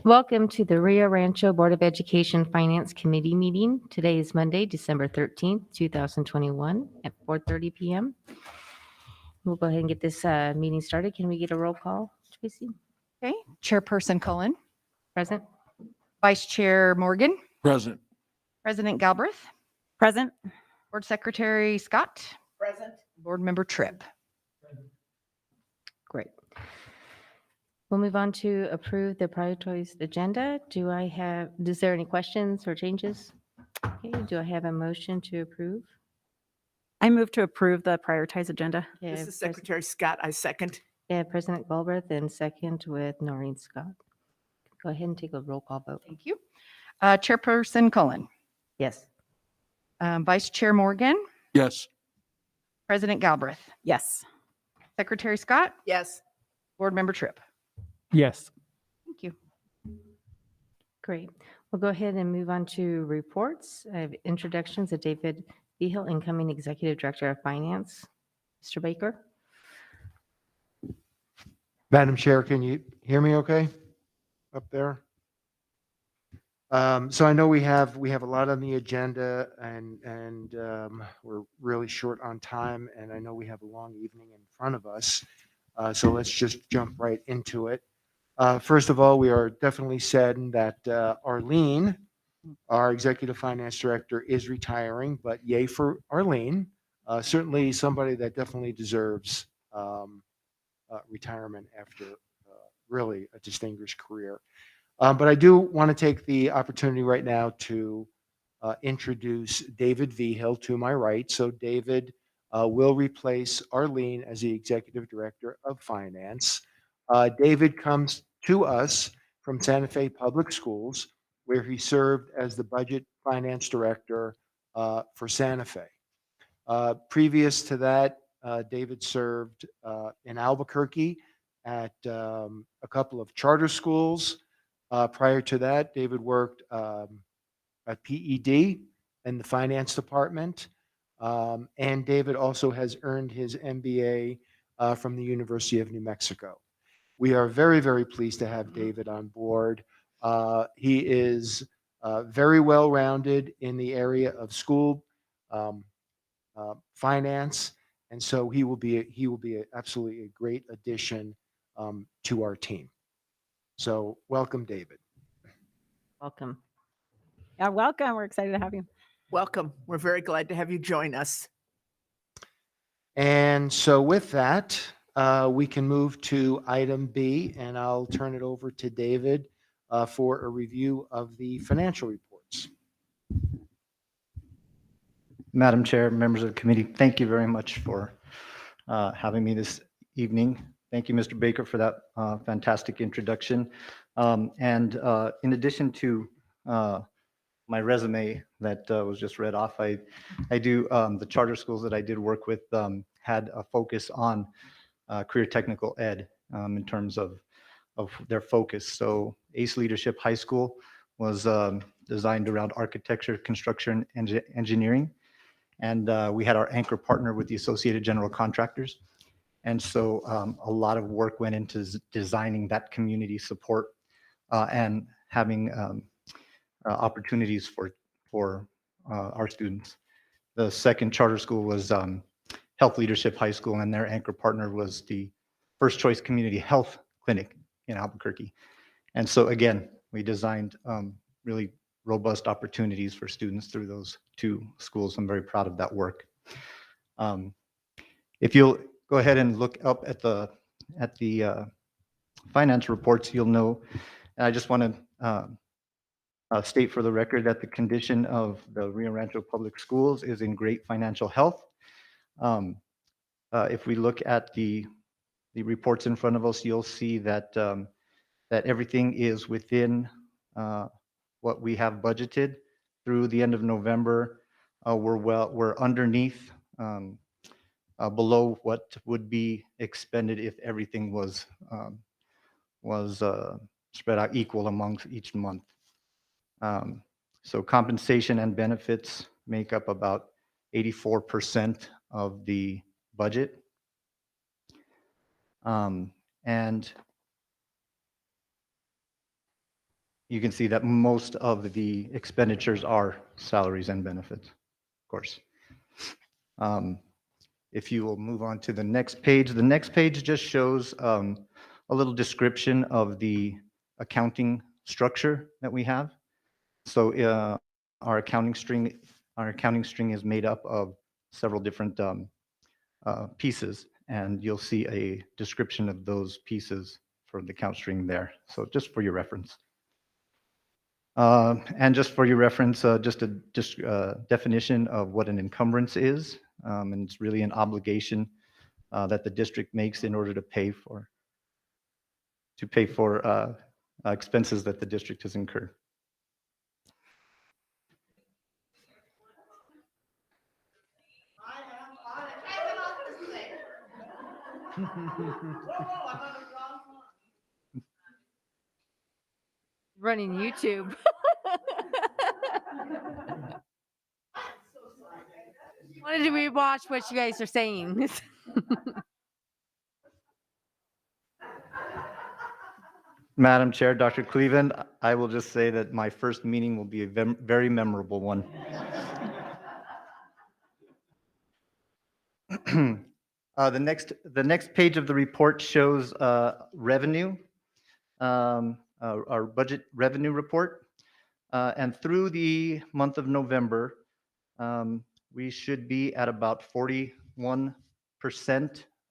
Welcome to the Rio Rancho Board of Education Finance Committee meeting. Today is Monday, December 13th, 2021 at 4:30 p.m. We'll go ahead and get this meeting started. Can we get a roll call, Tracy? Okay, Chairperson Cullen, Present? Vice Chair Morgan, Present. President Galbraith, Present. Board Secretary Scott, Present. Board Member Tripp. Great. We'll move on to approve the prioritized agenda. Is there any questions or changes? Okay, do I have a motion to approve? I move to approve the prioritized agenda. Yeah, This is Secretary Scott. I second. Yeah, President Galbraith and second with Noreen Scott. Go ahead and take a roll call vote. Thank you. Chairperson Cullen, Yes. Vice Chair Morgan, Yes. President Galbraith, Yes. Secretary Scott, Yes. Board Member Tripp. Yes. Thank you. Great. We'll go ahead and move on to reports. I have introductions of David Behill, incoming Executive Director of Finance. Mr. Baker? Madam Chair, can you hear me okay up there? So I know we have a lot on the agenda and we're really short on time, and I know we have a long evening in front of us. So let's just jump right into it. First of all, we are definitely saddened that Arlene, our Executive Finance Director, is retiring, but yay for Arlene. Certainly somebody that definitely deserves retirement after really a distinguished career. But I do want to take the opportunity right now to introduce David Vigil to my right. So David will replace Arlene as the Executive Director of Finance. David comes to us from Santa Fe Public Schools, where he served as the Budget Finance Director for Santa Fe. Previous to that, David served in Albuquerque at a couple of charter schools. Prior to that, David worked at PED in the finance department. And David also has earned his MBA from the University of New Mexico. We are very, very pleased to have David on board. He is very well-rounded in the area of school finance, and so he will be absolutely a great addition to our team. So welcome, David. Welcome. Yeah, welcome. We're excited to have you. Welcome. We're very glad to have you join us. And so with that, we can move to item B, and I'll turn it over to David for a review of the financial reports. Madam Chair, members of the committee, thank you very much for having me this evening. Thank you, Mr. Baker, for that fantastic introduction. And in addition to my resume that was just read off, I do the charter schools that I did work with had a focus on career technical ed in terms of their focus. So ACE Leadership High School was designed around architecture, construction, and engineering. And we had our anchor partner with the Associated General Contractors. And so a lot of work went into designing that community support and having opportunities for our students. The second charter school was Health Leadership High School, and their anchor partner was the First Choice Community Health Clinic in Albuquerque. And so again, we designed really robust opportunities for students through those two schools. I'm very proud of that work. If you'll go ahead and look up at the finance reports, you'll know, and I just want to state for the record that the condition of the Rio Rancho Public Schools is in great financial health. If we look at the reports in front of us, you'll see that that everything is within what we have budgeted through the end of November. We're underneath, below what would be expended if everything was spread out equal amongst each month. So compensation and benefits make up about 84% of the budget. And you can see that most of the expenditures are salaries and benefits, of course. If you will move on to the next page just shows a little description of the accounting structure that we have. So our accounting string is made up of several different pieces, and you'll see a description of those pieces for the account string there. So just for your reference. And just for your reference, just a definition of what an encumbrance is. And it's really an obligation that the district makes in order to pay for expenses that the district has incurred. Running YouTube. Wanted to rewatch what you guys are saying. Madam Chair, Dr. Cleveland, I will just say that my first meeting will be a very memorable one. The next page of the report shows revenue, our budget revenue report. And through the month of November, we should be at about 41%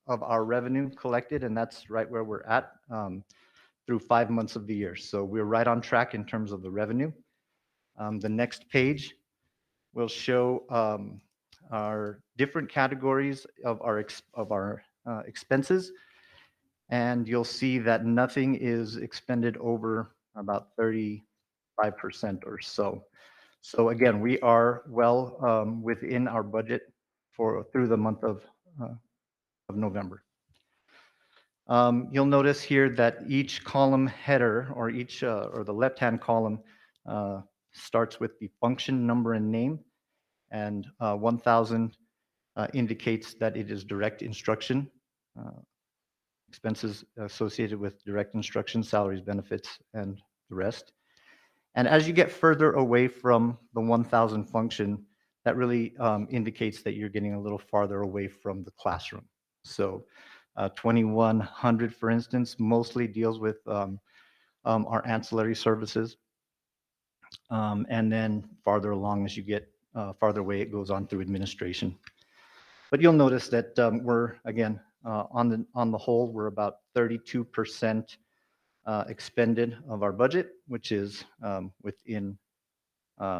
of our revenue collected, and that's right where we're at through 5 months of the year. So we're right on track in terms of the revenue. The next page will show our different categories of our expenses, and you'll see that nothing is expended over about 35% or so. So again, we are well within our budget through the month of November. You'll notice here that each column header or the left-hand column starts with the function number and name, and 1,000 indicates that it is direct instruction, expenses associated with direct instruction, salaries, benefits, and the rest. And as you get further away from the 1,000 function, that really indicates that you're getting a little farther away from the classroom. So 2,100, for instance, mostly deals with our ancillary services. And then farther along as you get farther away, it goes on through administration. But you'll notice that we're, again, on the whole, we're about 32% expended of our budget, which is within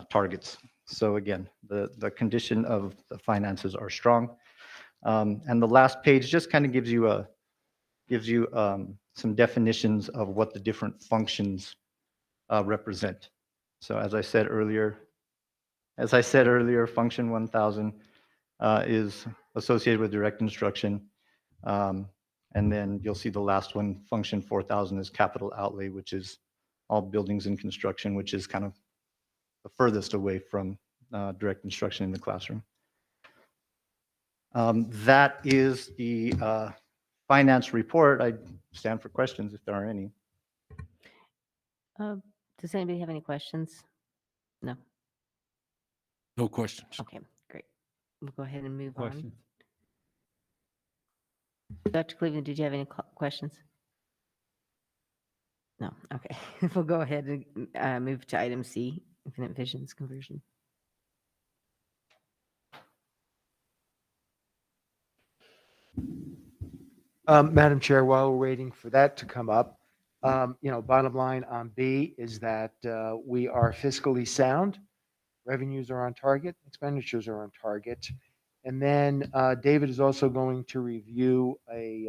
targets. So again, the condition of the finances are strong. And the last page just kind of gives you some definitions of what the different functions represent. So as I said earlier, function 1,000 is associated with direct instruction. And then you'll see the last one, function 4,000, is capital outlay, which is all buildings and construction, which is kind of the furthest away from direct instruction in the classroom. That is the finance report. I stand for questions if there are any. Does anybody have any questions? No. No questions. Okay, great. We'll go ahead and move on. Dr. Cleveland, did you have any questions? No. Okay. We'll go ahead and move to item C, Infinite Visions conversion. Madam Chair, while we're waiting for that to come up, bottom line on B is that we are fiscally sound. Revenues are on target, expenditures are on target. And then David is also going to review a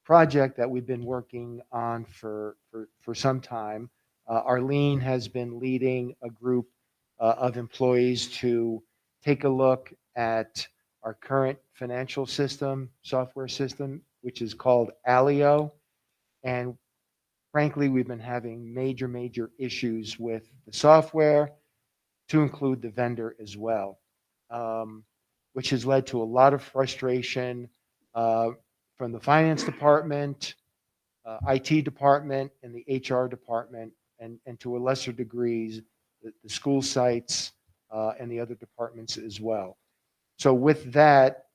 project that we've been working on for some time. Arlene has been leading a group of employees to take a look at our current financial system, software system, which is called Alio. And frankly, we've been having major issues with the software, to include the vendor as well, which has led to a lot of frustration from the finance department, IT department, and the HR department. and to a lesser degrees, the school sites and the other departments as well. So with that,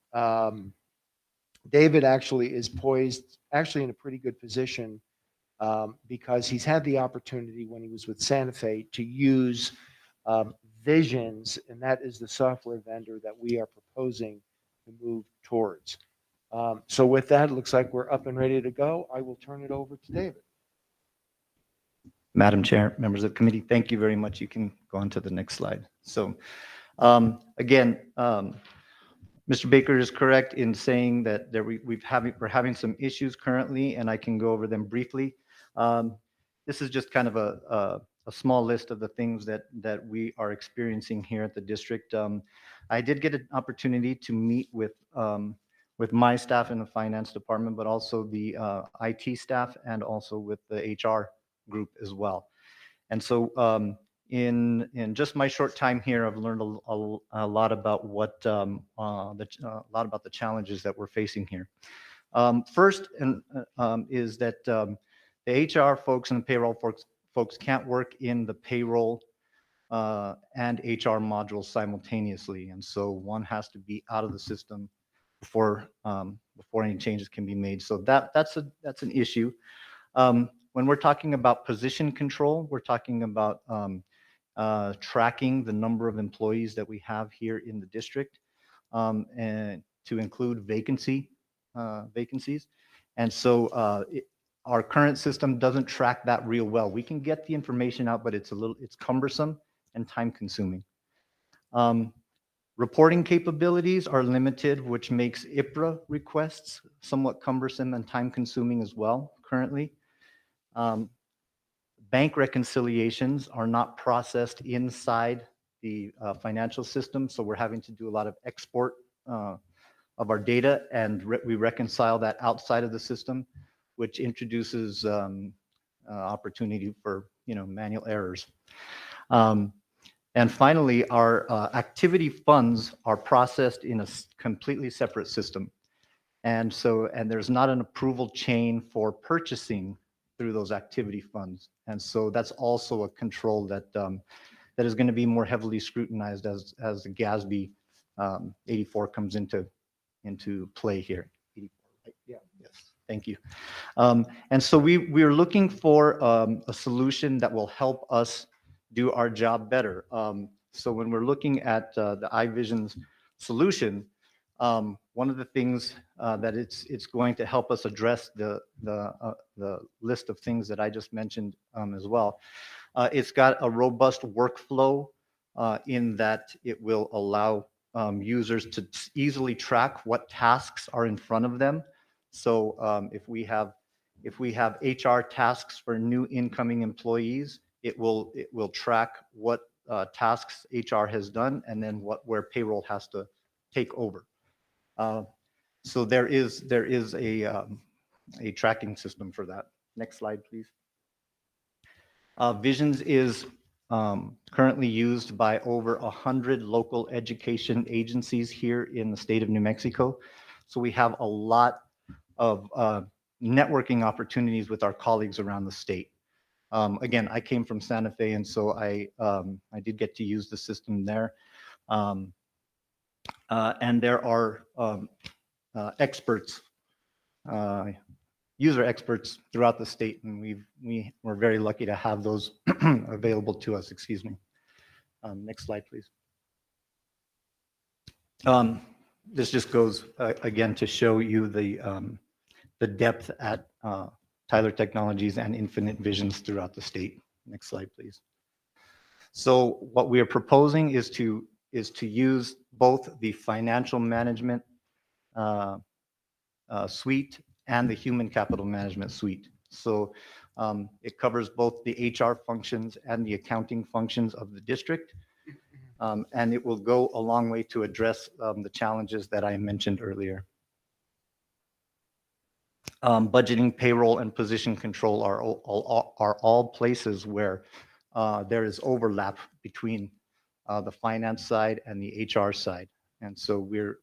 David actually is poised, actually in a pretty good position because he's had the opportunity when he was with Santa Fe to use Visions, and that is the software vendor that we are proposing to move towards. So with that, it looks like we're up and ready to go. I will turn it over to David. Madam Chair, members of the committee, thank you very much. You can go on to the next slide. So again, Mr. Baker is correct in saying that we're having some issues currently, and I can go over them briefly. This is just kind of a small list of the things that we are experiencing here at the district. I did get an opportunity to meet with my staff in the finance department, but also the IT staff and also with the HR group as well. And so in just my short time here, I've learned a lot about a lot about the challenges that we're facing here. First, is that the HR folks and the payroll folks can't work in the payroll and HR modules simultaneously, and so one has to be out of the system before any changes can be made. So that's an issue. When we're talking about position control, we're talking about tracking the number of employees that we have here in the district, and to include vacancies. And so our current system doesn't track that real well. We can get the information out, but it's cumbersome and time consuming. Reporting capabilities are limited, which makes IPRA requests somewhat cumbersome and time consuming as well currently. Bank reconciliations are not processed inside the financial system, so we're having to do a lot of export of our data, and we reconcile that outside of the system, which introduces opportunity for manual errors. And finally, our activity funds are processed in a completely separate system, and there's not an approval chain for purchasing through those activity funds. And so that's also a control that is going to be more heavily scrutinized as the GASB 84 comes into play here. 84, right? Yeah, yes, thank you. And so we're looking for a solution that will help us do our job better. So when we're looking at the iVisions solution, one of the things that it's going to help us address the list of things that I just mentioned as well. It's got a robust workflow in that it will allow users to easily track what tasks are in front of them. So if we have HR tasks for new incoming employees, it will track what tasks HR has done and then where payroll has to take over. So there is a tracking system for that. Next slide, please. Visions is currently used by over 100 local education agencies here in the state of New Mexico. So we have a lot of networking opportunities with our colleagues around the state. Again, I came from Santa Fe, and so I did get to use the system there. And there are experts, user experts throughout the state, and we're very lucky to have those available to us. Excuse me. Next slide, please. This just goes again to show you the depth at Tyler Technologies and Infinite Visions throughout the state. Next slide, please. So what we are proposing is to use both the financial management suite and the human capital management suite. So it covers both the HR functions and the accounting functions of the district. And it will go a long way to address the challenges that I mentioned earlier. Budgeting, payroll, and position control are all places where there is overlap between the finance side and the HR side. And so we're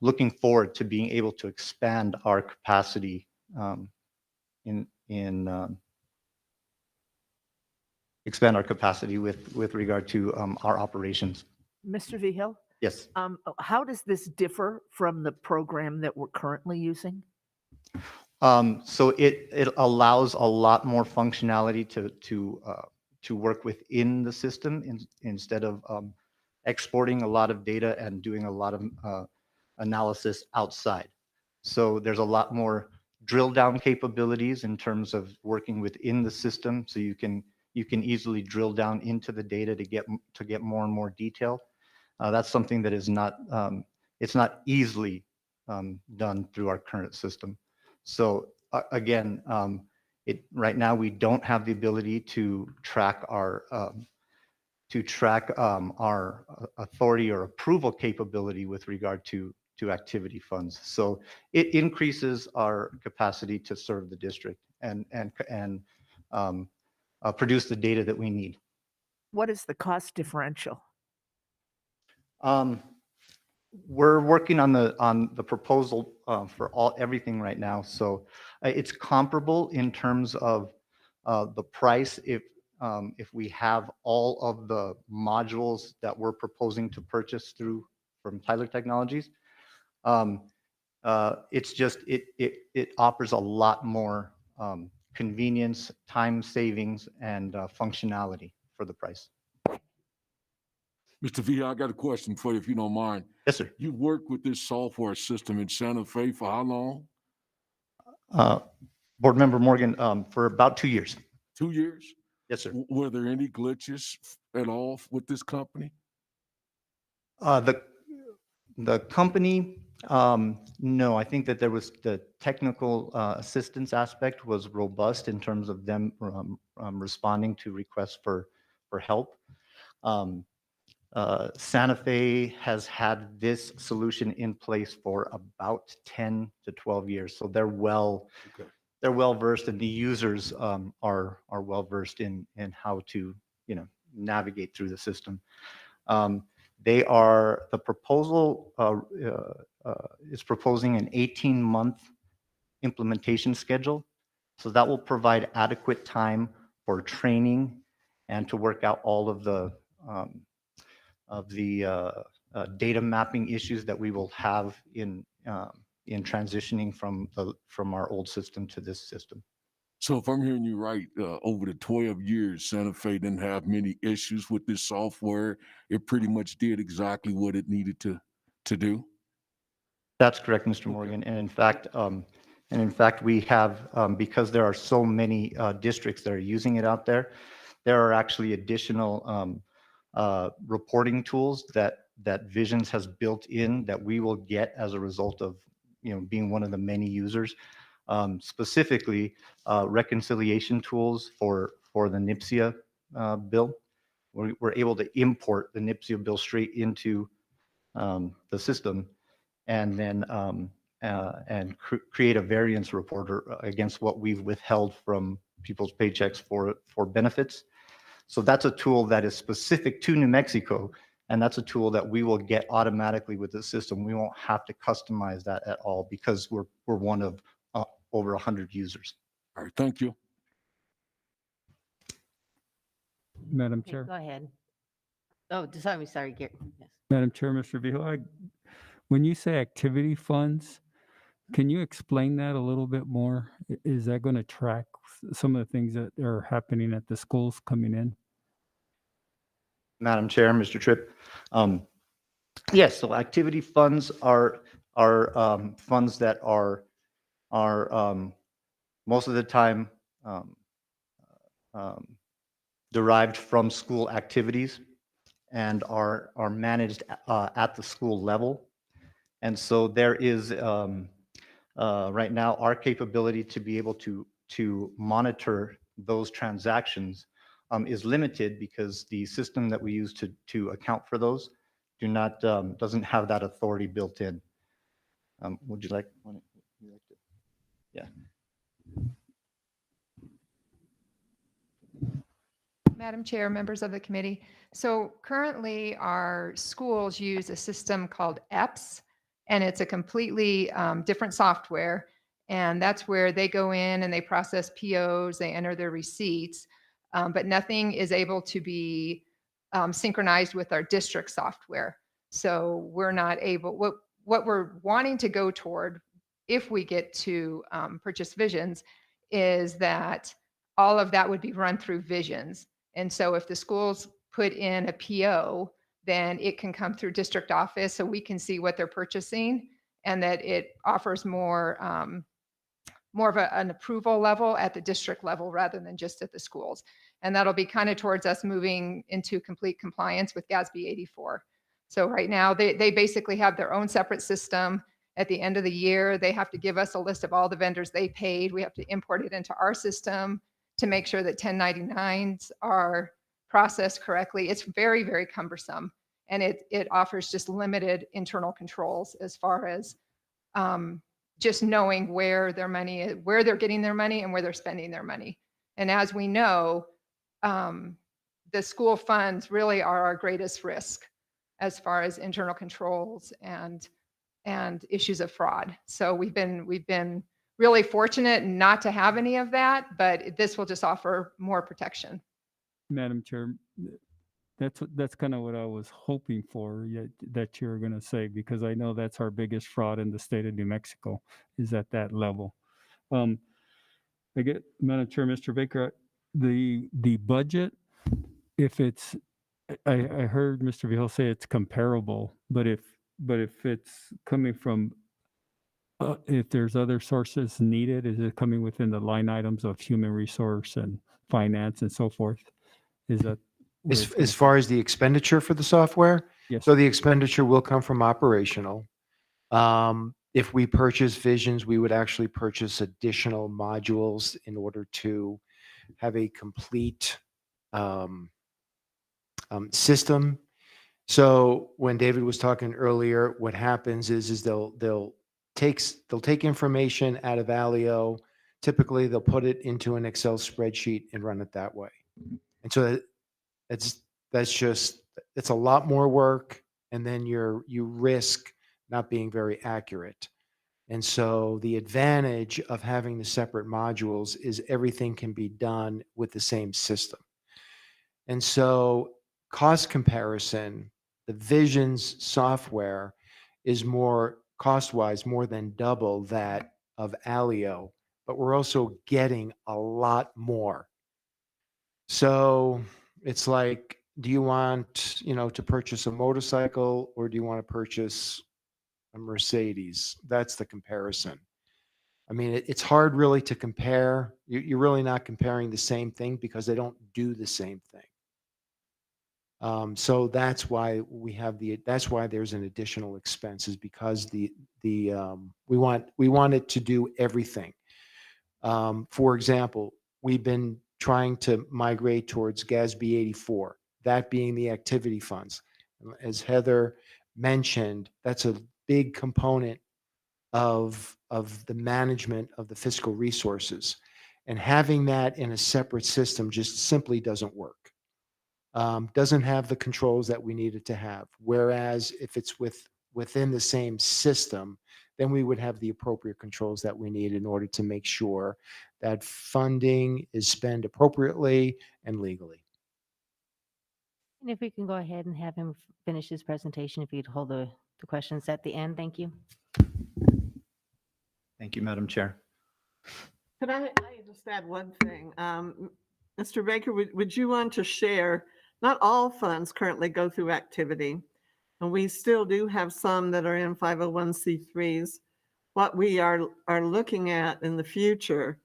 looking forward to being able to expand our capacity in expand our capacity with regard to our operations. Mr. Vihil, Yes. how does this differ from the program that we're currently using? So it allows a lot more functionality to work within the system instead of exporting a lot of data and doing a lot of analysis outside. So there's a lot more drill down capabilities in terms of working within the system. So you can easily drill down into the data to get more and more detail. That's something that is not it's not easily done through our current system. So again, right now we don't have the ability to track our authority or approval capability with regard to activity funds. So it increases our capacity to serve the district and produce the data that we need. What is the cost differential? We're working on the proposal for everything right now. So it's comparable in terms of the price if we have all of the modules that we're proposing to purchase from Tyler Technologies. It's just it offers a lot more convenience, time savings, and functionality for the price. Mr. V, I got a question for you, if you don't mind. Yes, sir. You worked with this software system in Santa Fe for how long? Board Member Morgan, for about 2 years. 2 years? Yes, sir. Were there any glitches at all with this company? The company, no, I think that there was the technical assistance aspect was robust in terms of them responding to requests for help. Santa Fe has had this solution in place for about 10 to 12 years, so they're well versed, and the users are well versed in how to navigate through the system. The proposal is proposing an 18-month implementation schedule, so that will provide adequate time for training and to work out all of the data mapping issues that we will have in transitioning from our old system to this system. So if I'm hearing you right, over the 12 years, Santa Fe didn't have many issues with this software. It pretty much did exactly what it needed to do. That's correct, Mr. Morgan. And in fact, we have, because there are so many districts that are using it out there, there are actually additional reporting tools that Visions has built in that we will get as a result of being one of the many users. Specifically, reconciliation tools for the NIPSIA bill. We're able to import the NIPSIA bill straight into the system, and then create a variance report against what we've withheld from people's paychecks for benefits. So that's a tool that is specific to New Mexico, and that's a tool that we will get automatically with the system. We won't have to customize that at all because we're one of over 100 users. All right, thank you. Madam Okay, Chair, go ahead. Oh, sorry, Gary. Yes. Madam Chair, Mr. Vihil, when you say activity funds, can you explain that a little bit more? Is that going to track some of the things that are happening at the schools coming in? Madam Chair, Mr. Tripp. Yes, so activity funds are funds that are most of the time derived from school activities and are managed at the school level. And so there is right now our capability to be able to monitor those transactions is limited because the system that we use to account for those doesn't have that authority built in. Would you like to? Yeah. Madam Chair, members of the committee. So currently our schools use a system called EPS, and it's a completely different software. And that's where they go in and they process POs, they enter their receipts. but nothing is able to be synchronized with our district software. So we're not able, what we're wanting to go toward, if we get to purchase Visions, is that all of that would be run through Visions. And so if the schools put in a PO, then it can come through district office so we can see what they're purchasing, and that it offers more of an approval level at the district level rather than just at the schools. And that'll be kind of towards us moving into complete compliance with GASB 84. So right now they basically have their own separate system. At the end of the year, they have to give us a list of all the vendors they paid. We have to import it into our system to make sure that 1099s are processed correctly. It's very, very cumbersome. And it offers just limited internal controls as far as just knowing where their money is, where they're getting their money and where they're spending their money. And as we know, the school funds really are our greatest risk as far as internal controls and issues of fraud. So we've been really fortunate not to have any of that, but this will just offer more protection. Madam Chair, that's kind of what I was hoping for, that you're going to say, because I know that's our biggest fraud in the state of New Mexico, is at that level. I get, Madam Chair, Mr. Baker, the budget, if it's, I heard Mr. Vihel say it's comparable, but if it's coming from, if there's other sources needed, is it coming within the line items of human resource and finance and so forth? Is that where it's As coming far as the expenditure for the software, Yes. so the expenditure will come from operational. If we purchase Visions, we would actually purchase additional modules in order to have a complete system. So when David was talking earlier, what happens is they'll take information out of Alio. Typically, they'll put it into an Excel spreadsheet and run it that way. And so it's a lot more work, and then you risk not being very accurate. And so the advantage of having the separate modules is everything can be done with the same system. And so cost comparison, the Visions software is more cost-wise, more than double that of Alio, but we're also getting a lot more. So it's like, do you want, to purchase a motorcycle, or do you want to purchase a Mercedes? That's the comparison. I mean, it's hard really to compare. You're really not comparing the same thing because they don't do the same thing. So that's why that's why there's an additional expense, is because we want it to do everything. For example, we've been trying to migrate towards GASB 84, that being the activity funds. As Heather mentioned, that's a big component of the management of the fiscal resources. And having that in a separate system just simply doesn't work. Doesn't have the controls that we need it to have. Whereas if it's within the same system, then we would have the appropriate controls that we need in order to make sure that funding is spent appropriately and legally. And if we can go ahead and have him finish his presentation, if you'd hold the questions at the end. Thank you. Thank you, Madam Chair. Could I just add one thing? Mr. Baker, would you want to share, not all funds currently go through activity, and we still do have some that are in 501c3s. What we are looking at in the future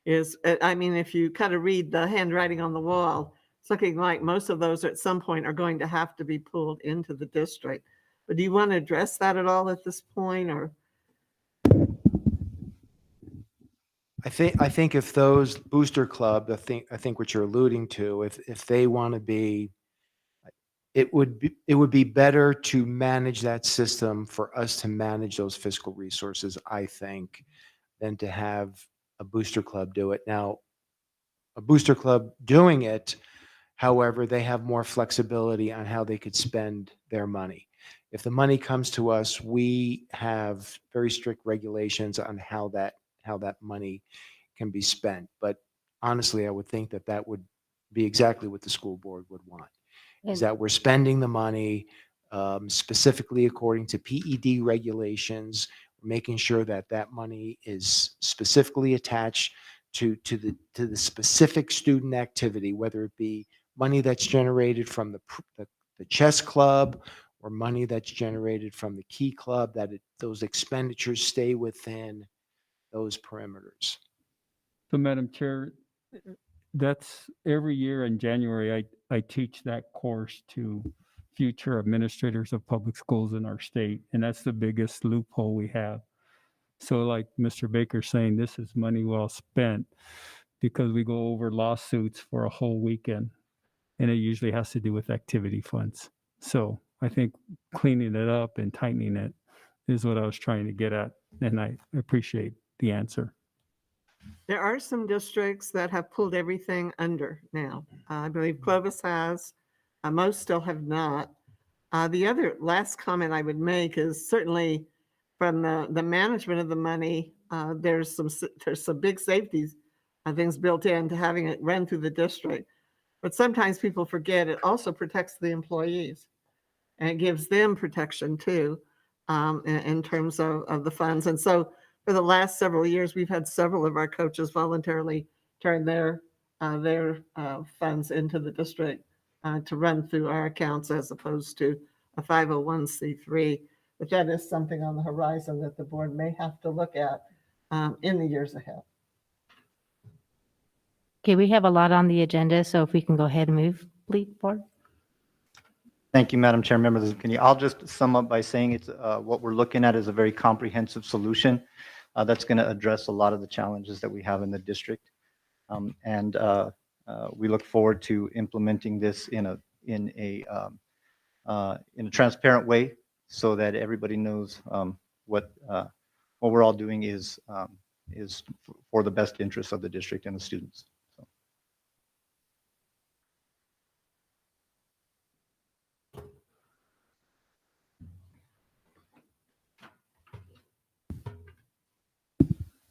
is, I mean, if you kind of read the handwriting on the wall, it's looking like most of those at some point are going to have to be pulled into the district. But do you want to address that at all at this point, or? I think if those booster club, I think what you're alluding to, if they want to be, it would be better to manage that system for us to manage those fiscal resources, I think, than to have a booster club do it. Now, a booster club doing it, however, they have more flexibility on how they could spend their money. If the money comes to us, we have very strict regulations on how that money can be spent. But honestly, I would think that would be exactly what the school board would want. Is And that we're spending the money specifically according to PED regulations, making sure that that money is specifically attached to the specific student activity, whether it be money that's generated from the chess club or money that's generated from the key club, that those expenditures stay within those perimeters. So Madam Chair, that's every year in January, I teach that course to future administrators of public schools in our state. And that's the biggest loophole we have. So like Mr. Baker saying, this is money well spent because we go over lawsuits for a whole weekend. And it usually has to do with activity funds. So I think cleaning it up and tightening it is what I was trying to get at. And I appreciate the answer. There are some districts that have pulled everything under now. I believe Clovis has, most still have not. The other last comment I would make is certainly from the management of the money, there's some big safety things built into having it run through the district. But sometimes people forget it also protects the employees and it gives them protection too in terms of the funds. And so for the last several years, we've had several of our coaches voluntarily turn their funds into the district to run through our accounts as opposed to a 501c3. But that is something on the horizon that the board may have to look at in the years ahead. okay, we have a lot on the agenda, so if we can go ahead and move, please, board. Thank you, Madam Chair, members of the committee. I'll just sum up by saying it's what we're looking at is a very comprehensive solution that's going to address a lot of the challenges that we have in the district. And we look forward to implementing this in a transparent way so that everybody knows what we're all doing is for the best interest of the district and the students. So.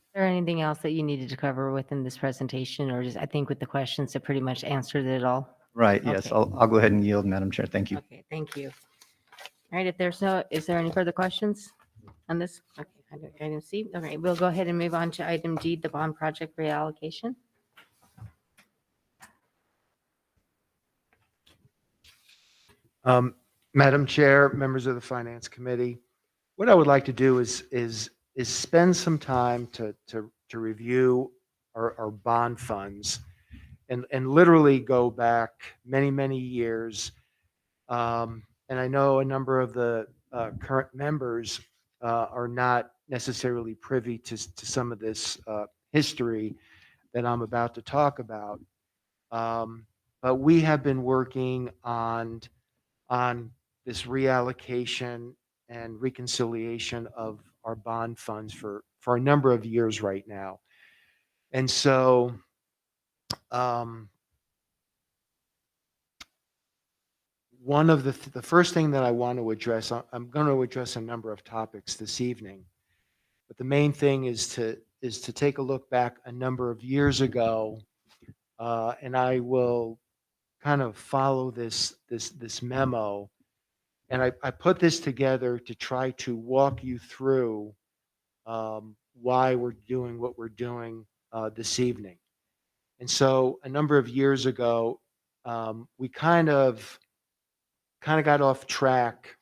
Is there anything else that you needed to cover within this presentation, or just, I think with the questions, it pretty much answered it all? Right, yes, Okay. I'll go ahead and yield, Madam Chair. Thank you. Okay, thank you. All right, if there's no, is there any further questions on this? Okay, item C. All right, we'll go ahead and move on to item G, the bond project reallocation. Madam Chair, members of the Finance Committee, what I would like to do is spend some time to review our bond funds and literally go back many years. And I know a number of the current members are not necessarily privy to some of this history that I'm about to talk about. But we have been working on this reallocation and reconciliation of our bond funds for a number of years right now. And so one of the first thing that I want to address, I'm going to address a number of topics this evening, but the main thing is to take a look back a number of years ago, and I will kind of follow this memo. And I put this together to try to walk you through why we're doing what we're doing this evening. And so a number of years ago, we kind of got off track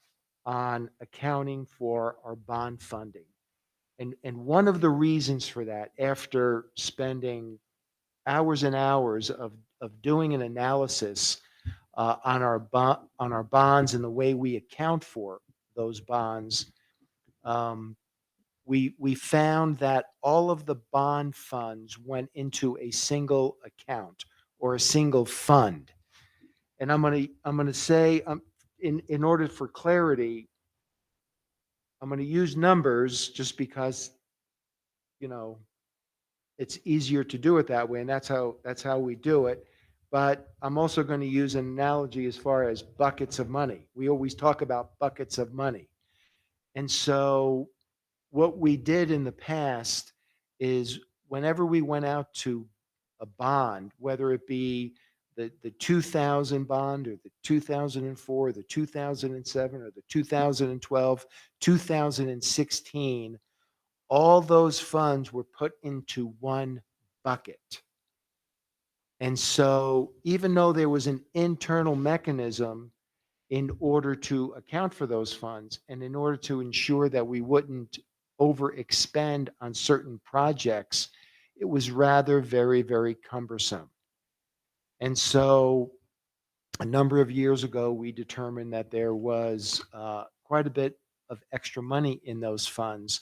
on accounting for our bond funding. And one of the reasons for that, after spending hours and hours of doing an analysis on our bonds and the way we account for those bonds, we found that all of the bond funds went into a single account or a single fund. And I'm gonna say, in order for clarity, I'm gonna use numbers just because, it's easier to do it that way, and that's how we do it. But I'm also going to use an analogy as far as buckets of money. We always talk about buckets of money. And so what we did in the past is whenever we went out to a bond, whether it be the 2000 bond or the 2004, the 2007 or the 2012, 2016, all those funds were put into one bucket. And so even though there was an internal mechanism in order to account for those funds and in order to ensure that we wouldn't overexpend on certain projects, it was rather very, very cumbersome. And so a number of years ago, we determined that there was quite a bit of extra money in those funds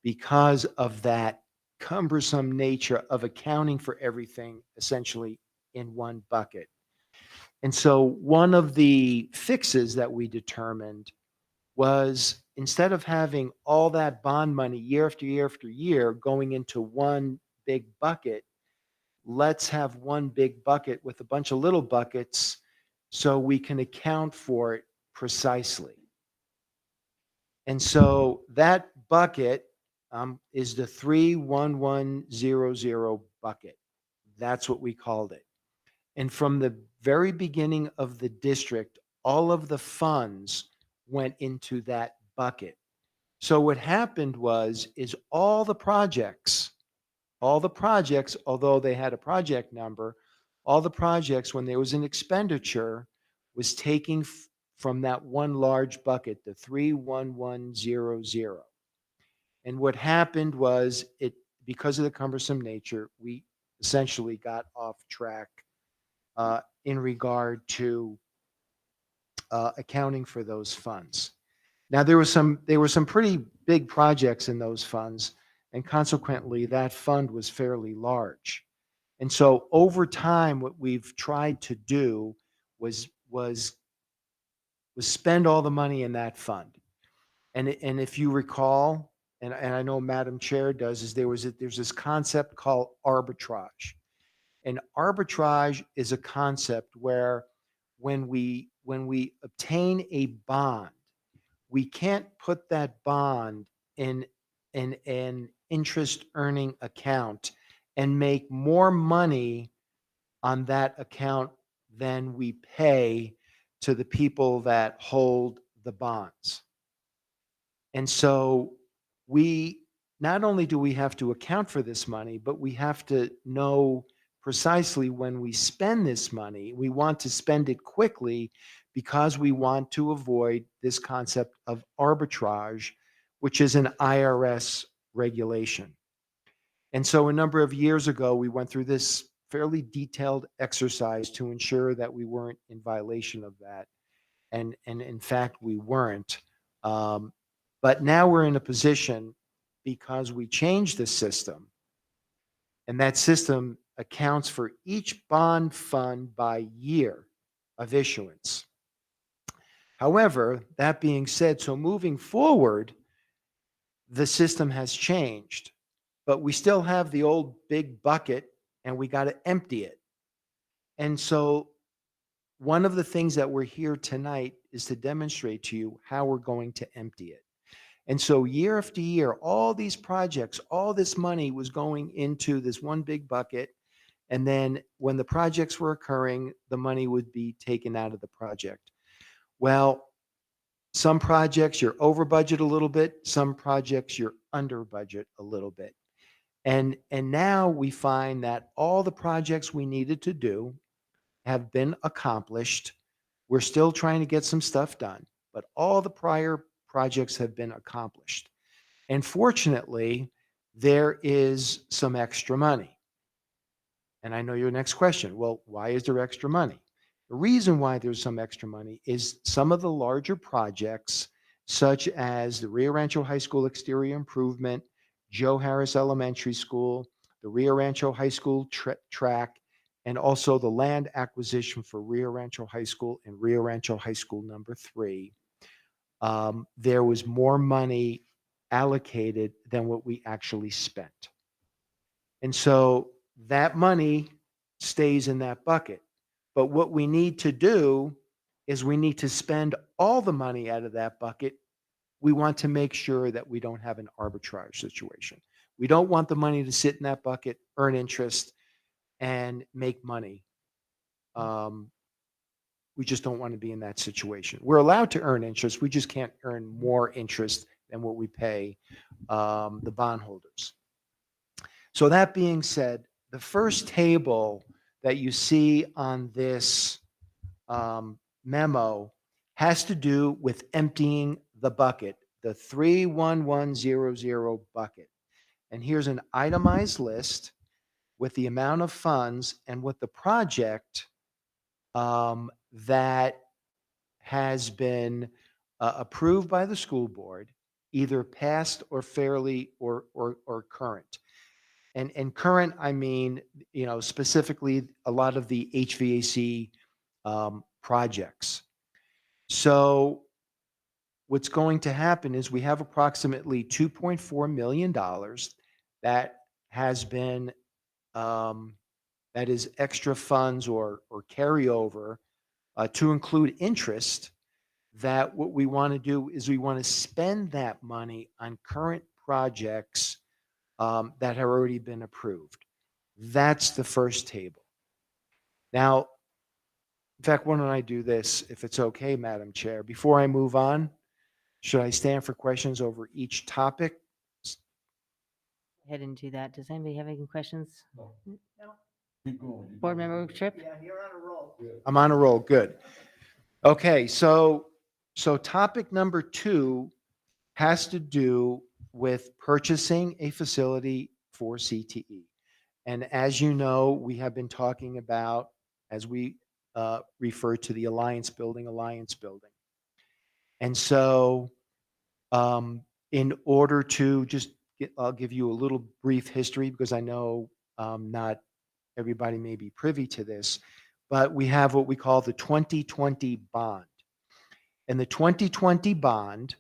because of that cumbersome nature of accounting for everything essentially in one bucket. And so one of the fixes that we determined was instead of having all that bond money year after year after year going into one big bucket, let's have one big bucket with a bunch of little buckets so we can account for it precisely. And so that bucket is the 31100 bucket. That's what we called it. And from the very beginning of the district, all of the funds went into that bucket. So what happened is all the projects, although they had a project number, all the projects, when there was an expenditure, was taking from that one large bucket, the 31100. And what happened was because of the cumbersome nature, we essentially got off track in regard to accounting for those funds. Now there were some pretty big projects in those funds, and consequently that fund was fairly large. And so over time, what we've tried to do was spend all the money in that fund. And if you recall, and I know Madam Chair does, is there's this concept called arbitrage. And arbitrage is a concept where when we obtain a bond, we can't put that bond in an interest earning account and make more money on that account than we pay to the people that hold the bonds. And so we not only do we have to account for this money, but we have to know precisely when we spend this money. We want to spend it quickly because we want to avoid this concept of arbitrage, which is an IRS regulation. And so a number of years ago, we went through this fairly detailed exercise to ensure that we weren't in violation of that. And in fact, we weren't. But now we're in a position, because we changed the system, and that system accounts for each bond fund by year of issuance. However, that being said, so moving forward, the system has changed, but we still have the old big bucket and we got to empty it. And so one of the things that we're here tonight is to demonstrate to you how we're going to empty it. And so year after year, all these projects, all this money was going into this one big bucket. And then when the projects were occurring, the money would be taken out of the project. Well, some projects you're over budget a little bit, some projects you're under budget a little bit. And now we find that all the projects we needed to do have been accomplished. We're still trying to get some stuff done, but all the prior projects have been accomplished. And fortunately, there is some extra money. And I know your next question, well, why is there extra money? The reason why there's some extra money is some of the larger projects, such as the Rio Rancho High School exterior improvement, Joe Harris Elementary School, the Rio Rancho High School track, and also the land acquisition for Rio Rancho High School and Rio Rancho High School number 3. There was more money allocated than what we actually spent. And so that money stays in that bucket. But what we need to do is we need to spend all the money out of that bucket. We want to make sure that we don't have an arbitrage situation. We don't want the money to sit in that bucket, earn interest, and make money. Um, we just don't want to be in that situation. We're allowed to earn interest. We just can't earn more interest than what we pay the bondholders. So that being said, the first table that you see on this memo has to do with emptying the bucket, the 31100 bucket. And here's an itemized list with the amount of funds and what the project that has been approved by the school board, either past or fairly or current. And current, I mean, specifically a lot of the HVAC projects. So what's going to happen is we have approximately $2.4 million that has been that is extra funds or carryover to include interest, that what we want to do is we want to spend that money on current projects that have already been approved. That's the first table. Now, in fact, why don't I do this, if it's okay, Madam Chair? Before I move on, should I stand for questions over each topic? Go ahead and do that. Does anybody have any questions? Keep going. Board Member Tripp? I'm on a roll. Good. Okay, so topic number 2 has to do with purchasing a facility for CTE. And as you know, we have been talking about, as we refer to the Alliance Building. And so in order to just I'll give you a little brief history, because I know not everybody may be privy to this, but we have what we call the 2020 bond. And the 2020 bond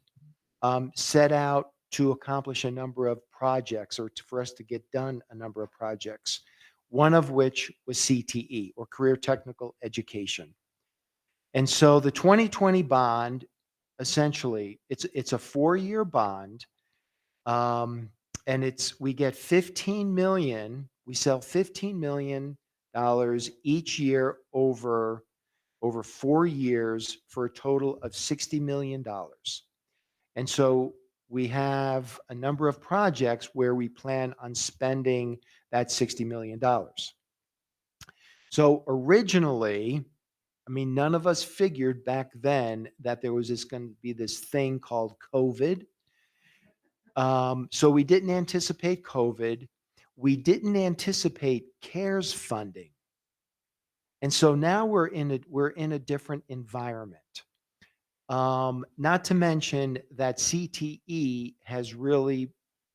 set out to accomplish a number of projects, or for us to get done a number of projects, one of which was CTE, or Career Technical Education. And so the 2020 bond, essentially, it's a 4-year bond, and we get 15 million. We sell $15 million each year over 4 years for a total of $60 million. And so we have a number of projects where we plan on spending that $60 million. So originally, I mean, none of us figured back then that there was going to be this thing called COVID. So we didn't anticipate COVID. We didn't anticipate CARES funding. And so now we're in a different environment. Not to mention that CTE has really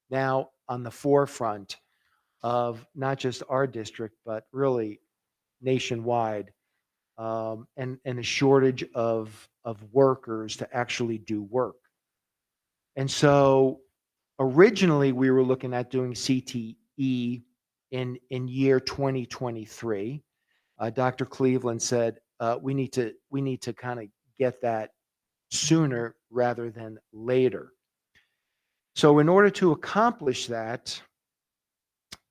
now on the forefront of not just our district, but really nationwide, and a shortage of workers to actually do work. And so originally we were looking at doing CTE in year 2023. Dr. Cleveland said we need to kind of get that sooner rather than later. So in order to accomplish that,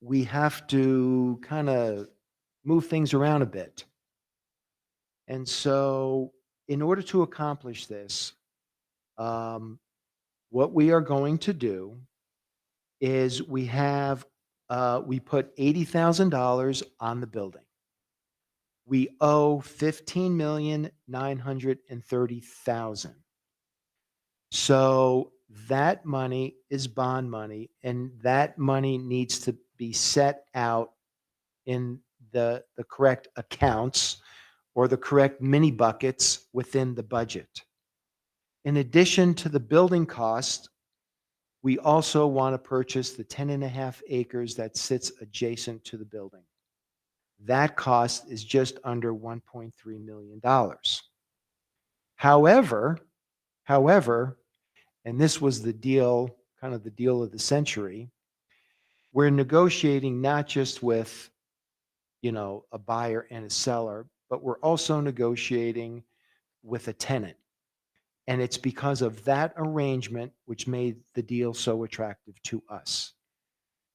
we have to kind of move things around a bit. And so in order to accomplish this, what we are going to do is we put $80,000 on the building. We owe $15,930,000. So that money is bond money, and that money needs to be set out in the correct accounts or the correct mini buckets within the budget. In addition to the building cost, we also want to purchase the 10.5 acres that sits adjacent to the building. That cost is just under $1.3 million. However, and this was the deal, kind of the deal of the century, we're negotiating not just with, a buyer and a seller, but we're also negotiating with a tenant. And it's because of that arrangement which made the deal so attractive to us.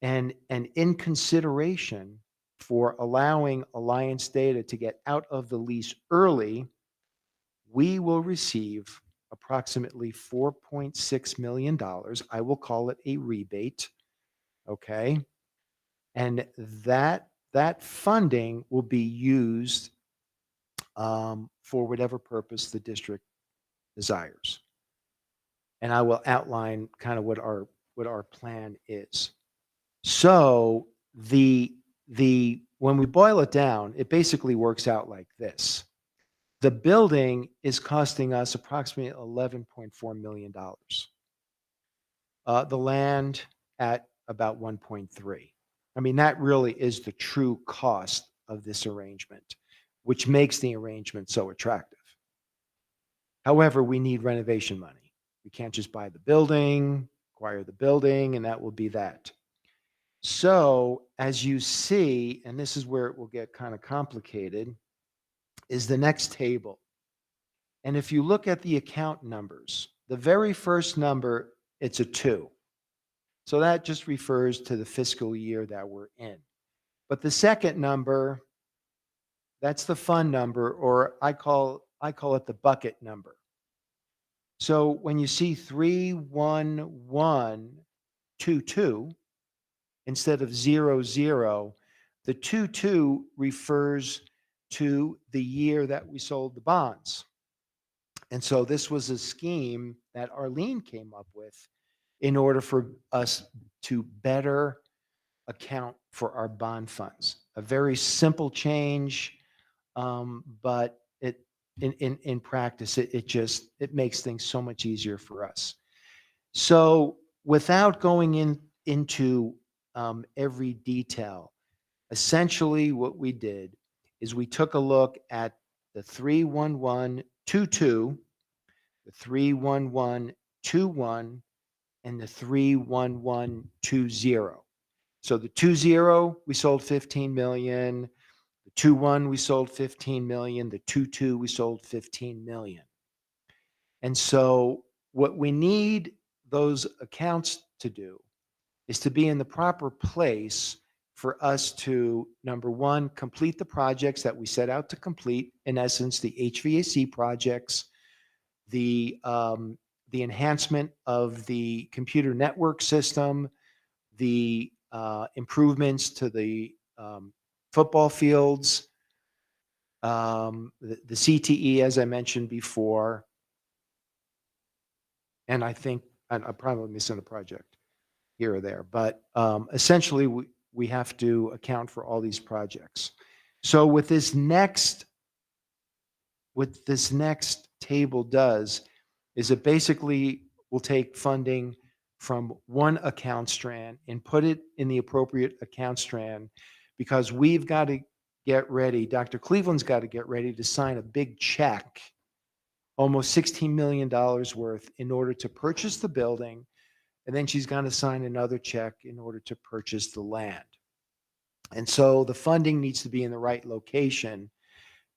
And in consideration for allowing Alliance Data to get out of the lease early, we will receive approximately $4.6 million. I will call it a rebate. Okay. And that funding will be used for whatever purpose the district desires. And I will outline kind of what our plan is. So when we boil it down, it basically works out like this. The building is costing us approximately $11.4 million. The land at about 1.3. I mean, that really is the true cost of this arrangement, which makes the arrangement so attractive. However, we need renovation money. We can't just buy the building, acquire the building, and that will be that. So as you see, and this is where it will get kind of complicated, is the next table. And if you look at the account numbers, the very first number, it's a 2. So that just refers to the fiscal year that we're in. But the second number, that's the fund number, or I call it the bucket number. So when you see 31122 instead of 00, the 22 refers to the year that we sold the bonds. And so this was a scheme that Arlene came up with in order for us to better account for our bond funds. A very simple change, but in practice, it makes things so much easier for us. So without going into every detail, essentially what we did is we took a look at the 31122, the 31121, and the 31120. So the 20, we sold 15 million. The 21, we sold 15 million. The 22, we sold 15 million. And so what we need those accounts to do is to be in the proper place for us to, number one, complete the projects that we set out to complete. In essence, the HVAC projects, the enhancement of the computer network system, the improvements to the football fields, the CTE, as I mentioned before. And I think I'm probably missing a project here or there, but essentially we have to account for all these projects. So what this next table does is it basically will take funding from one account strand and put it in the appropriate account strand, because we've got to get ready. Dr. Cleveland's got to get ready to sign a big check, almost $16 million worth, in order to purchase the building. And then she's going to sign another check in order to purchase the land. And so the funding needs to be in the right location,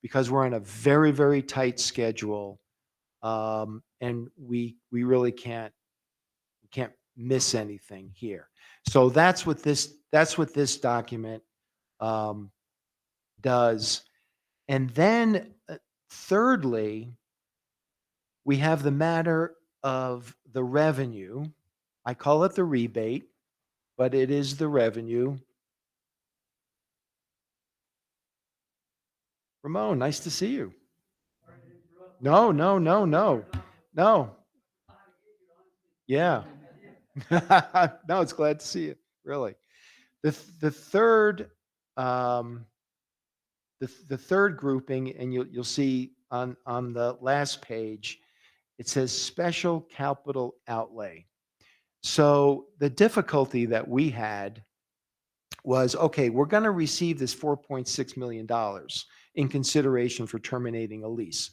because we're on a very, very tight schedule. And we really can't miss anything here. So that's what this document does. And then thirdly, we have the matter of the revenue. I call it the rebate, but it is the revenue. Ramon, nice to see you. No. Yeah. No, it's glad to see you. Really. The third the third grouping, and you'll see on the last page, it says special capital outlay. So the difficulty that we had was, okay, we're going to receive this $4.6 million in consideration for terminating a lease.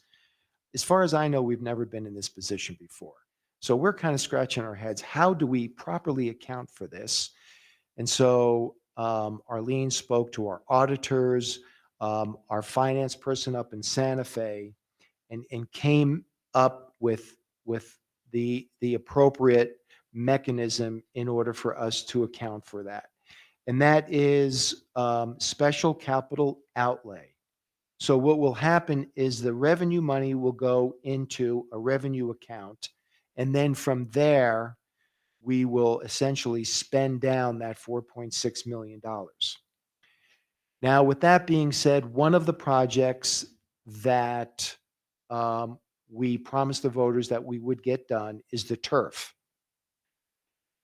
As far as I know, we've never been in this position before. So we're kind of scratching our heads. How do we properly account for this? And so Arlene spoke to our auditors, our finance person up in Santa Fe, and came up with the appropriate mechanism in order for us to account for that. and that is special capital outlay. So what will happen is the revenue money will go into a revenue account, and then from there, we will essentially spend down that $4.6 million. Now, with that being said, one of the projects that we promised the voters that we would get done is the turf.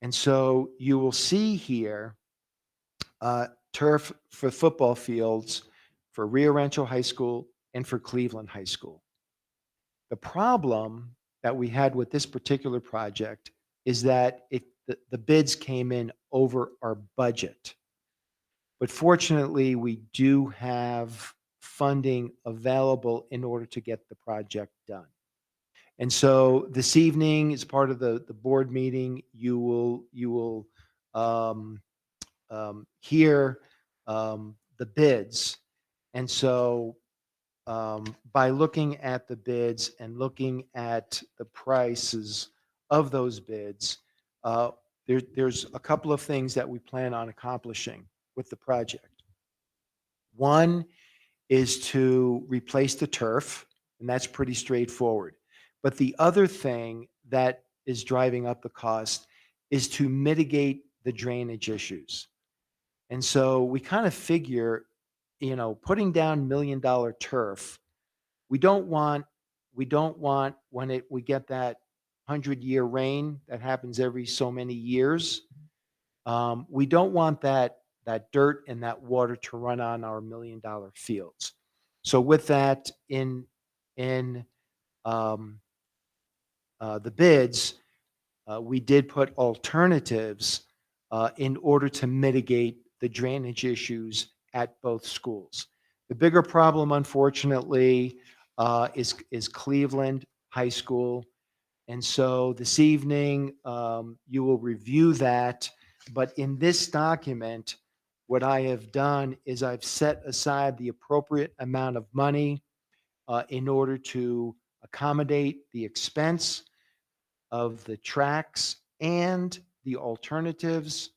And so you will see here turf for football fields for Rio Rancho High School and for Cleveland High School. The problem that we had with this particular project is that the bids came in over our budget. But fortunately, we do have funding available in order to get the project done. And so this evening, as part of the board meeting, you will hear the bids. And so by looking at the bids and looking at the prices of those bids, there's a couple of things that we plan on accomplishing with the project. One is to replace the turf, and that's pretty straightforward. But the other thing that is driving up the cost is to mitigate the drainage issues. And so we kind of figure, putting down $1 million turf, we don't want when we get that 100-year rain that happens every so many years, we don't want that dirt and that water to run on our $1 million fields. So with that in the bids, we did put alternatives in order to mitigate the drainage issues at both schools. The bigger problem, unfortunately, is Cleveland High School. And so this evening, you will review that. But in this document, what I have done is I've set aside the appropriate amount of money in order to accommodate the expense of the tracks and the alternatives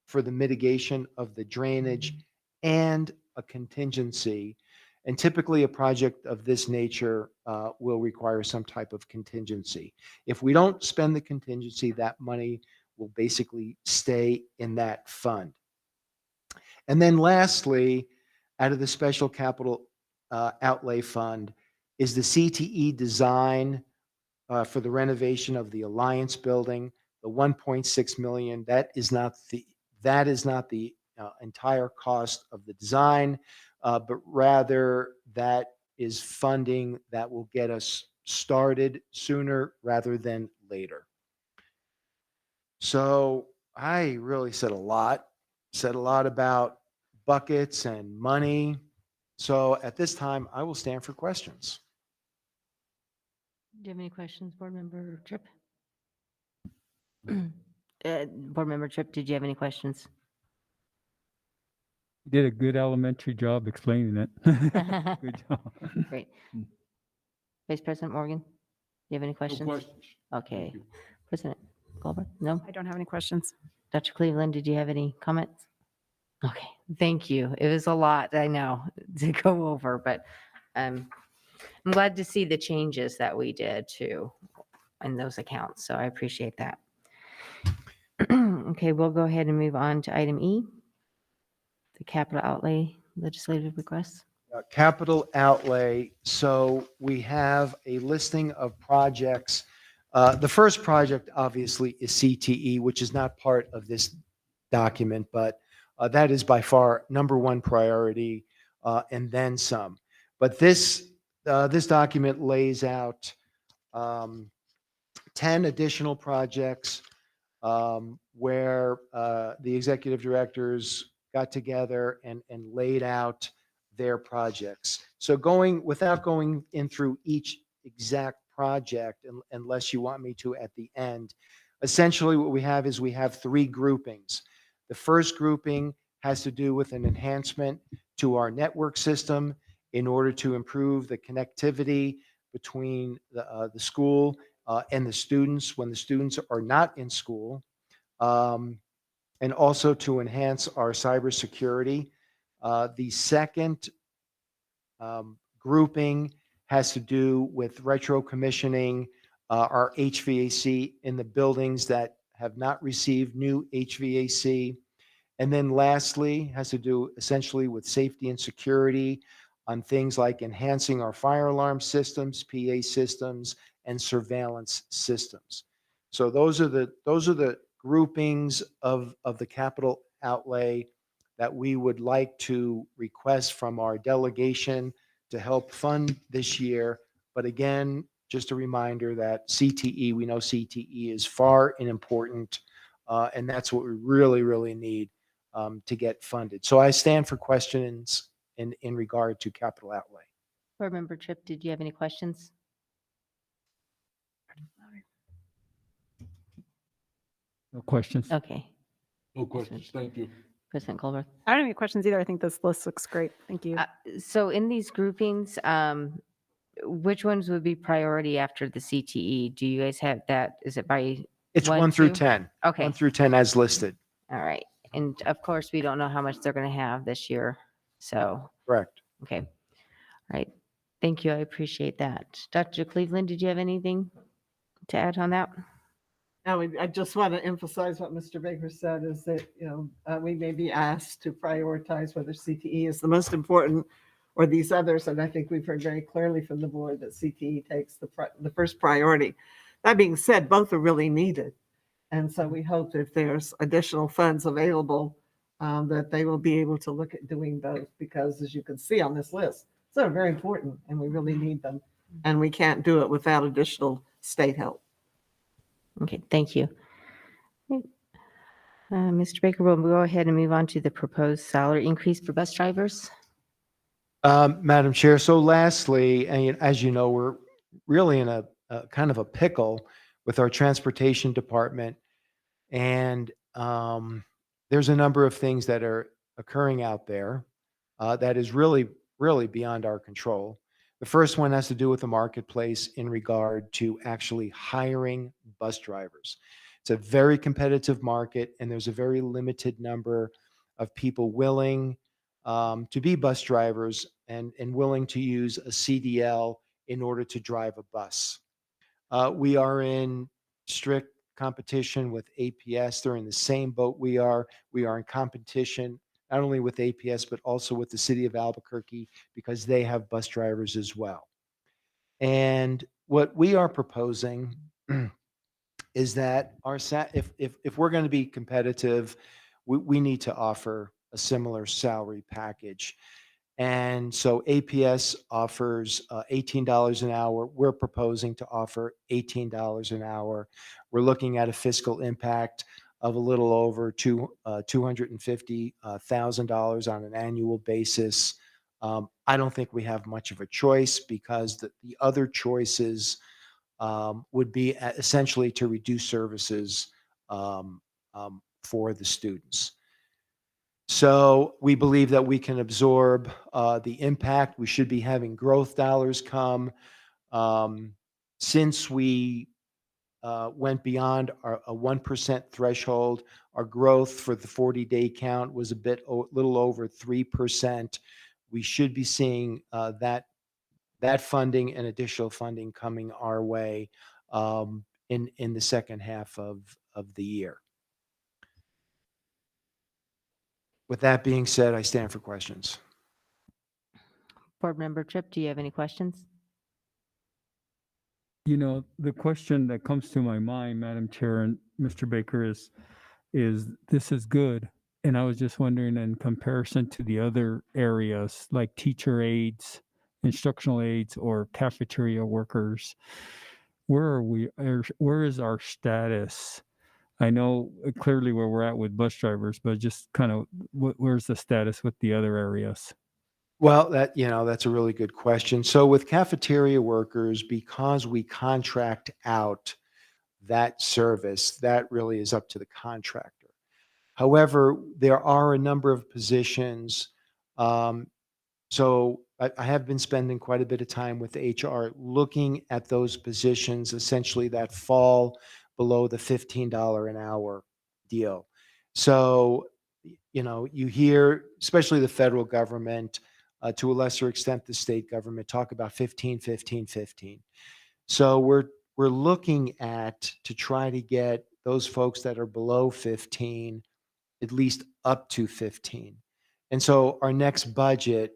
for the mitigation of the drainage and a contingency. And typically a project of this nature will require some type of contingency. If we don't spend the contingency, that money will basically stay in that fund. And then lastly, out of the special capital outlay fund is the CTE design for the renovation of the Alliance building, the 1.6 million. That is not the entire cost of the design, but rather that is funding that will get us started sooner rather than later. So I really said a lot about buckets and money. So at this time, I will stand for questions. Do you have any questions, Board Member Tripp? Board Member Tripp, did you have any questions? You did a good elementary job explaining it. Good job. Great. Vice President Morgan, do you have any questions? Okay. President Goldberg? No? I don't have any questions. Dr. Cleveland, did you have any comments? Okay, thank you. It was a lot, I know, to go over, but I'm glad to see the changes that we did too in those accounts, so I appreciate that. Okay, we'll go ahead and move on to item E, the capital outlay legislative requests. Capital outlay. So we have a listing of projects. The first project obviously is CTE, which is not part of this document, but that is by far number one priority, and then some. But this document lays out 10 additional projects where the executive directors got together and laid out their projects. So without going in through each exact project, unless you want me to at the end, essentially what we have is we have three groupings. The first grouping has to do with an enhancement to our network system in order to improve the connectivity between the school and the students when the students are not in school. and also to enhance our cybersecurity. The second grouping has to do with retro commissioning our HVAC in the buildings that have not received new HVAC. And then lastly, has to do essentially with safety and security on things like enhancing our fire alarm systems, PA systems, and surveillance systems. So those are the groupings of the capital outlay that we would like to request from our delegation to help fund this year. But again, just a reminder that CTE, we know CTE is far and important, and that's what we really, really need to get funded. So I stand for questions in regard to capital outlay. Board Member Tripp, did you have any questions? No questions? Okay, No questions. Thank you. President Colbert. I don't have any questions either. I think this list looks great. Thank you. So in these groupings, which ones would be priority after the CTE? Do you guys have that? Is it by, It's 1 1 through through? 10. Okay. 1 through 10 as listed. All right. And of course, we don't know how much they're going to have this year. So, Correct. okay. All right. Thank you. I appreciate that. Dr. Cleveland, did you have anything to add on that? Now, I just want to emphasize what Mr. Baker said is that, we may be asked to prioritize whether CTE is the most important or these others. And I think we've heard very clearly from the board that CTE takes the first priority. That being said, both are really needed. And so we hope that if there's additional funds available, that they will be able to look at doing both, because as you can see on this list, they're very important and we really need them. And we can't do it without additional state help. Okay. Thank you. Mr. Baker, we'll go ahead and move on to the proposed salary increase for bus drivers. Madam Chair, so lastly, and as you know, we're really in a kind of a pickle with our transportation department. And there's a number of things that are occurring out there that is really, really beyond our control. The first one has to do with the marketplace in regard to actually hiring bus drivers. It's a very competitive market, and there's a very limited number of people willing to be bus drivers and willing to use a CDL in order to drive a bus. We are in strict competition with APS. They're in the same boat we are. We are in competition not only with APS, but also with the city of Albuquerque, because they have bus drivers as well. And what we are proposing is that if we're going to be competitive, we need to offer a similar salary package. And so APS offers $18 an hour. We're proposing to offer $18 an hour. We're looking at a fiscal impact of a little over $250,000 on an annual basis. I don't think we have much of a choice, because the other choices would be essentially to reduce services for the students. So we believe that we can absorb the impact. We should be having growth dollars come. Since we went beyond a 1% threshold, our growth for the 40-day count was a little over 3%. We should be seeing that funding and additional funding coming our way in the second half of the year. With that being said, I stand for questions. Board Member Tripp, do you have any questions? The question that comes to my mind, Madam Chair and Mr. Baker, is this is good. And I was just wondering, in comparison to the other areas like teacher aides, instructional aides, or cafeteria workers, where is our status? I know clearly where we're at with bus drivers, but just kind of where's the status with the other areas? Well, that's a really good question. So with cafeteria workers, because we contract out that service, that really is up to the contractor. However, there are a number of positions. So I have been spending quite a bit of time with HR looking at those positions, essentially that fall below the $15 an hour deal. So, you hear, especially the federal government, to a lesser extent, the state government, talk about 15, 15, 15. So we're looking at to try to get those folks that are below 15 at least up to 15. And so our next budget,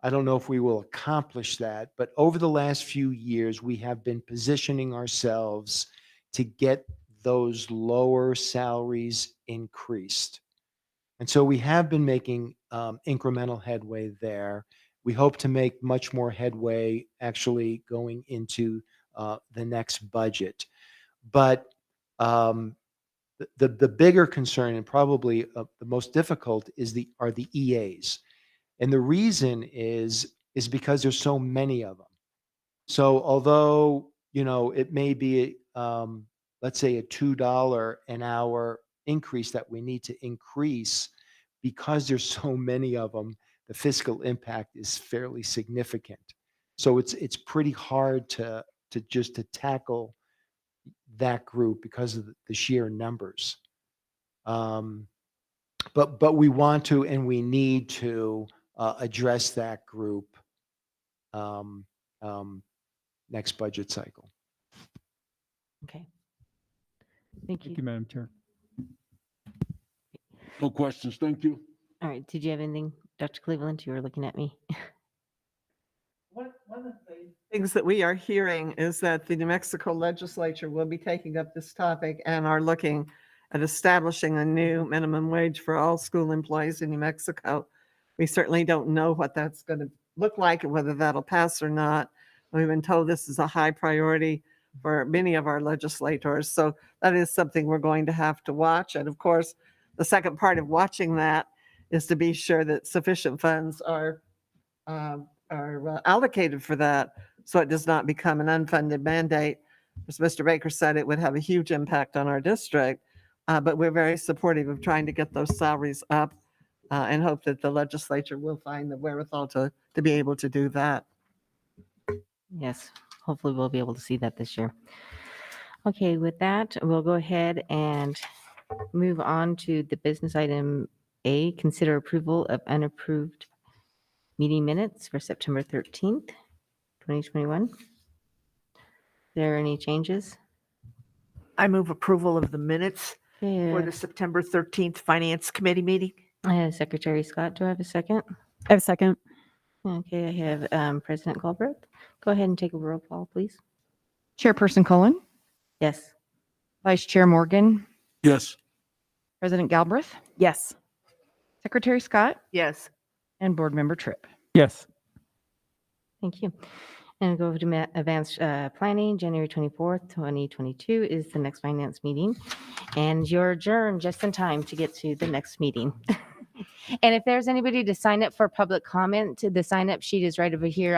I don't know if we will accomplish that, but over the last few years, we have been positioning ourselves to get those lower salaries increased. And so we have been making incremental headway there. We hope to make much more headway actually going into the next budget. But the bigger concern and probably the most difficult are the EAs. And the reason is because there's so many of them. So although, it may be, let's say a $2 an hour increase that we need to increase, because there's so many of them, the fiscal impact is fairly significant. So it's pretty hard to tackle that group because of the sheer numbers. But we want to and we need to address that group next budget cycle. Okay. Thank Thank you. you, Madam Chair. No questions. Thank you. All right. Did you have anything, Dr. Cleveland? You were looking at me. One of the things that we are hearing is that the New Mexico legislature will be taking up this topic and are looking at establishing a new minimum wage for all school employees in New Mexico. We certainly don't know what that's going to look like and whether that'll pass or not. We've been told this is a high priority for many of our legislators. So that is something we're going to have to watch. And of course, the second part of watching that is to be sure that sufficient funds are allocated for that, so it does not become an unfunded mandate. As Mr. Baker said, it would have a huge impact on our district, but we're very supportive of trying to get those salaries up and hope that the legislature will find the wherewithal to be able to do that. Yes. Hopefully we'll be able to see that this year. Okay. With that, we'll go ahead and move on to the business item A, consider approval of unapproved meeting minutes for September 13th, 2021. There any changes? I move approval of the minutes for the September 13th Finance Committee meeting. Secretary Scott, do I have a second? I have a second. Okay, I have President Galbraith. Go ahead and take a roll call, please. Chairperson Cullen, Yes. Vice Chair Morgan, Yes. President Galbraith, Yes. Secretary Scott, Yes. and Board Member Tripp. Yes. Thank you. And go over to advanced planning, January 24th, 2022 is the next finance meeting. And you're adjourned just in time to get to the next meeting. And if there's anybody to sign up for public comment, the sign up sheet is right over here.